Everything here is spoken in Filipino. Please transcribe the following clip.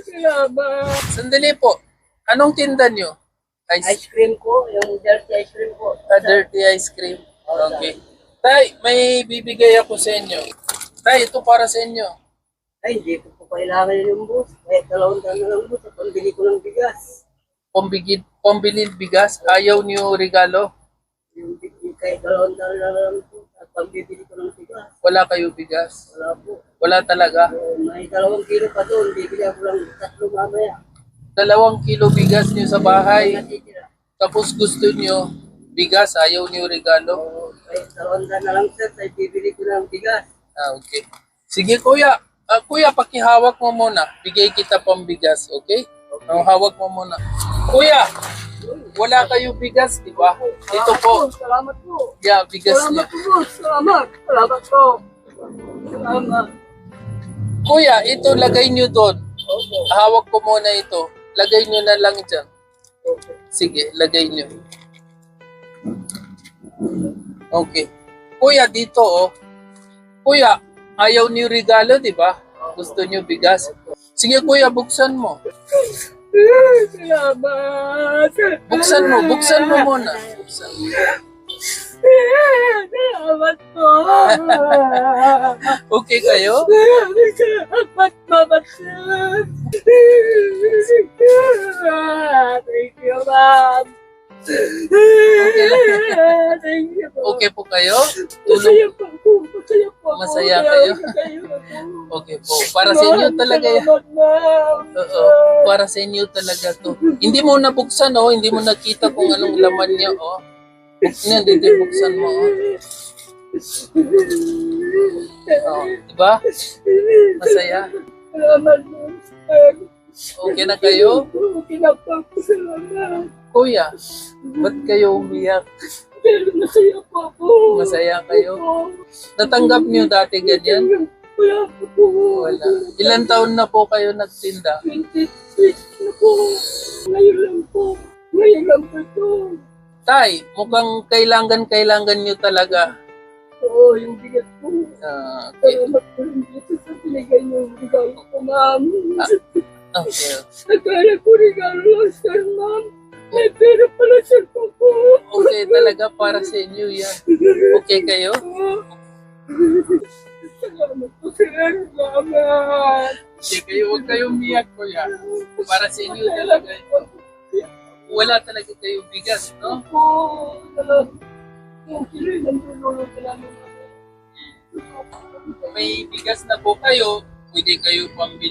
Salamat. Sandali po. Anong tinda nyo? Ice cream ko, yung dirty ice cream ko. Dirty ice cream. Okay. Tay, may bibigay ako sa inyo. Tay, ito para sa inyo. Ay, hindi ko po kailangan yung boss. Kahit 2 taon na lang boss, at pambili ko ng bigas. Pambili bigas, ayaw niyo regalo. Yung kahit 2 taon na lang po, at pambibili ko ng bigas. Wala kayo bigas. Wala po. Wala talaga. May 2 kilo pa doon, bibili ako lang 3 mamaya. 2 kilo bigas niyo sa bahay. Natitira. Tapos gusto niyo bigas, ayaw niyo regalo. Kahit 2 taon na lang sir, ay bibili ko ng bigas. Okay. Sige kuya. Kuya, pakihawak mo muna. Bigay kita pambigas, okay? Hawak mo muna. Kuya, wala kayo bigas, di ba? Ito po. Salamat po. Yeah, bigas niya. Salamat po boss. Salamat. Salamat po. Salamat. Kuya, ito lagay niyo doon. Opo. Hawak ko muna ito. Lagay niyo na lang dyan. Opo. Sige, lagay niyo. Okay. Kuya, dito oh. Kuya, ayaw niyo regalo, di ba? Gusto niyo bigas. Sige kuya, buksan mo. Salamat. Buksan mo muna. Buksan mo. Salamat po. Okay kayo? Salamat, Mama. Thank you, Ma'am. Okay lang. Thank you po. Okay po kayo? Masaya Tulong. po ako. Masaya po ako. Masaya kayo? Okay po. Para sa inyo talaga yan. Salamat, Ma'am. Oo. Para sa inyo talaga to. Hindi mo nabuksan oh. Hindi mo nakita kung anong laman niya oh. Buksan dito buksan mo oh. Oh, diba? Masaya. Salamat, Ma'am. Okay na kayo? Okay na po. Salamat. Kuya, ba't kayo umiyak? Pero masaya po ako. Masaya kayo? Natanggap niyo dati ganyan? Wala po. Wala. Ilan taon na po kayo nagtinda? 26 na po. Ngayon lang po. Ngayon lang po ito. Tay, mukhang kailangan niyo talaga. Oo, yung bigat po. Okay. Salamat po rin dito sa binigay niyo yung regalo ko, Ma'am. Okay. Nagkala ko regalo lang, sir, Ma'am. May pera pala, sir, po po. Okay talaga para sa inyo yan. Okay kayo? Salamat po, sir. Salamat. Okay kayo, huwag kayong umiyak kuya. Para sa inyo talaga ito. Wala talaga kayong bigas, no? Po, salamat. Yung kilo yung nandulunod ka namin. May bigas na po kayo, pwede kayo pambili